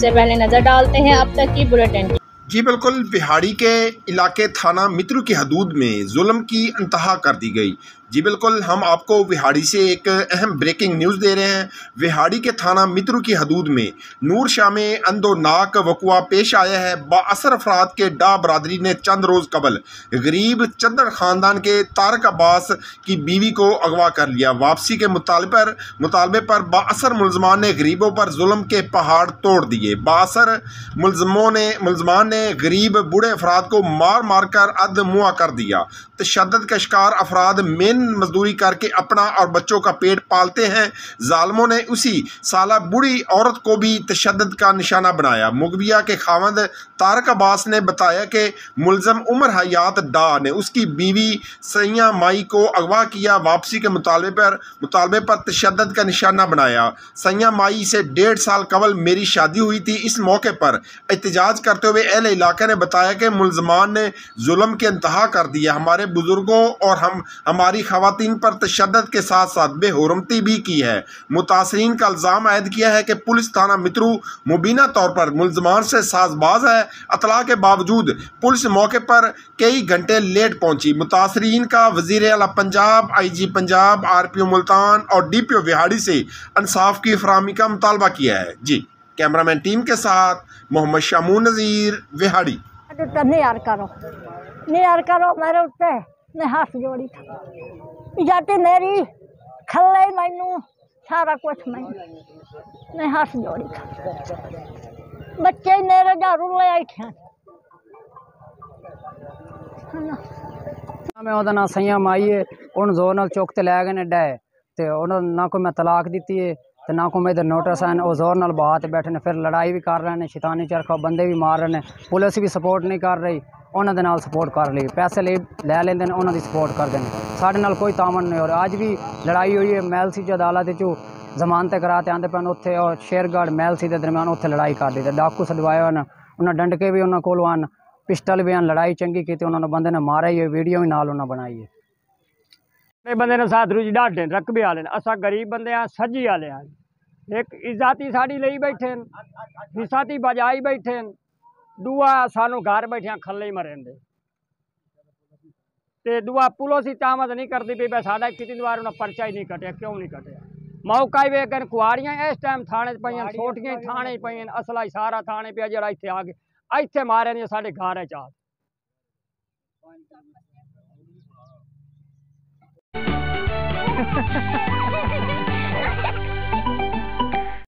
सबसे पहले नजर डालते हैं अब तक की बुलेटिन। जी बिल्कुल, बिहाड़ी के इलाके थाना मित्रु की हदूद में जुल्म की इंतहा कर दी गई। जी बिल्कुल, हम आपको बिहाड़ी से एक अहम ब्रेकिंग न्यूज़ दे रहे हैं। बिहाड़ी के थाना मित्रु की हदूद में नूर शाह में अंदोनाक वकुआ पेश आया है। बाअसर अफराद के डा बरादरी ने चंद रोज़ कबल गरीब चंदर ख़ानदान के तारक अब्बास की बीवी को अगवा कर लिया। वापसी के मुतालबे पर बाअसर मुलजमान ने गरीबों पर जुल्म के पहाड़ तोड़ दिए। बाअसर मुलजमान ने गरीब बूढ़े अफराद को मार मार कर अधमुआ कर दिया। तशद्दुद का शिकार अफराद मेन मजदूरी करके अपना और बच्चों का पेट पालते हैं। जालिमों ने उसी साला बूढ़ी औरत को भी तशद्दुद का निशाना बनाया। मुगबिया के खावंद तारक अब्बास ने बताया कि मुलजम उमर हयात डा ने उसकी बीवी सैया माई को अगवा किया। वापसी के मुतालबे पर तशद्दुद का निशाना बनाया। सैया माई से 1.5 साल कबल मेरी शादी हुई थी। इस मौके पर एहतजाज करते हुए अहले इलाके ने बताया कि मुलजमान ने जुल्म के इंतहा कर दिया। हमारे बुजुर्गों और हमारी खवातीन पर तशद्दुद के साथ साथ बेहुरमती भी की है। मुतासरीन का इल्ज़ाम आयद किया है कि पुलिस थाना मित्रु मुबीना तौर पर मुलजमान से साजबाज है। अतला के बावजूद पुलिस मौके पर कई घंटे लेट पहुंची। मुतासरीन का वज़ीर आला पंजाब, IG पंजाब, RPO मुल्तान और DPO बिहाड़ी से इंसाफ की फराहमी का मुतालबा किया है। जी, कैमरामैन टीम के साथ मोहम्मद शामून नज़ीर, बिहाड़ी। नियर करो मेरे उत्ते ने हाथ जोड़ी जाती मेरी खल्ले मैनू सारा कुछ मैं ने हाथ जोड़ी बच्चे मेरे झाड़ू ले आई थे। मैं ਉਹਦਾ ਨਾਂ ਸਈਆ ਮਾਈ ਹੈ। ਉਹਨੂੰ ਜ਼ੋਰ ਨਾਲ ਚੁੱਕ ਤੇ ਲੈ ਗਏ ਨੇ ਡੈ ਤੇ ਉਹਨਾਂ ਨਾ ਕੋਈ ਮੈਂ ਤਲਾਕ ਦਿੱਤੀ ਹੈ ਤੇ ਨਾ ਕੋਈ ਮੇਰੇ ਨੋਟਿਸ ਹਨ। ਉਹ ਜ਼ੋਰ ਨਾਲ ਬਾਹਰ ਤੇ ਬੈਠੇ ਨੇ, ਫਿਰ ਲੜਾਈ ਵੀ ਕਰ ਰਹੇ ਨੇ, ਸ਼ੈਤਾਨੀ ਚਰਖਾ ਬੰਦੇ ਵੀ ਮਾਰ ਰਹੇ ਨੇ। ਪੁਲਿਸ ਵੀ ਸਪੋਰਟ ਨਹੀਂ ਕਰ ਰਹੀ, ਉਹਨਾਂ ਦੇ ਨਾਲ ਸਪੋਰਟ ਕਰ ਲਈ, ਪੈਸੇ ਲੈ ਲੈਂਦੇ ਨੇ, ਉਹਨਾਂ ਦੀ ਸਪੋਰਟ ਕਰਦੇ ਨੇ। ਸਾਡੇ ਨਾਲ ਕੋਈ ਤਾਮਨ ਨਹੀਂ ਹੋ ਰਿਹਾ। ਅੱਜ ਵੀ ਲੜਾਈ ਹੋਈ ਹੈ ਮੈਲ ਸੀ ਚ ਅਦਾਲਤ ਵਿੱਚ ਜ਼ਮਾਨਤ ਕਰਾ ਤੇ ਆਂਦੇ ਪੈਣ ਉੱਥੇ ਉਹ ਸ਼ੇਰਗੜ੍ਹ ਮੈਲ ਸੀ ਦੇ ਦਰਮਿਆਨ ਉੱਥੇ ਲੜਾਈ ਕਰ ਦਿੱਤੀ। ਡਾਕੂ ਸਦਵਾਏ ਹਨ, ਉਹਨਾਂ ਡੰਡਕੇ ਵੀ ਉਹਨਾਂ ਕੋਲ ਹਨ, पिस्टल भी हैं। लड़ाई चंगी की उन्होंने बंदे ने मारा ही है, वीडियो भी नाल उन्होंने बनाई है। बंदे ने साधरू जी डाटे रकबे वाले असा गरीब बंदे हैं, सजी वाले हैं। एक इज्जती साड़ी लई बैठे हिसाती बजाई बैठे दुआ सानू घर बैठे खले ही मरे ते दुआ पुलिस ही तामद नहीं करती पी साडा कितनी बार उन्हें पर्चा ही नहीं कटिया। क्यों नहीं कटिया? मौका ही वेख कुआरियां इस टाइम थाने पे छोटियां थाने पे असला ही सारा थाने पे जरा इतने आ गए इतने मारे ने साढ़े घर है चार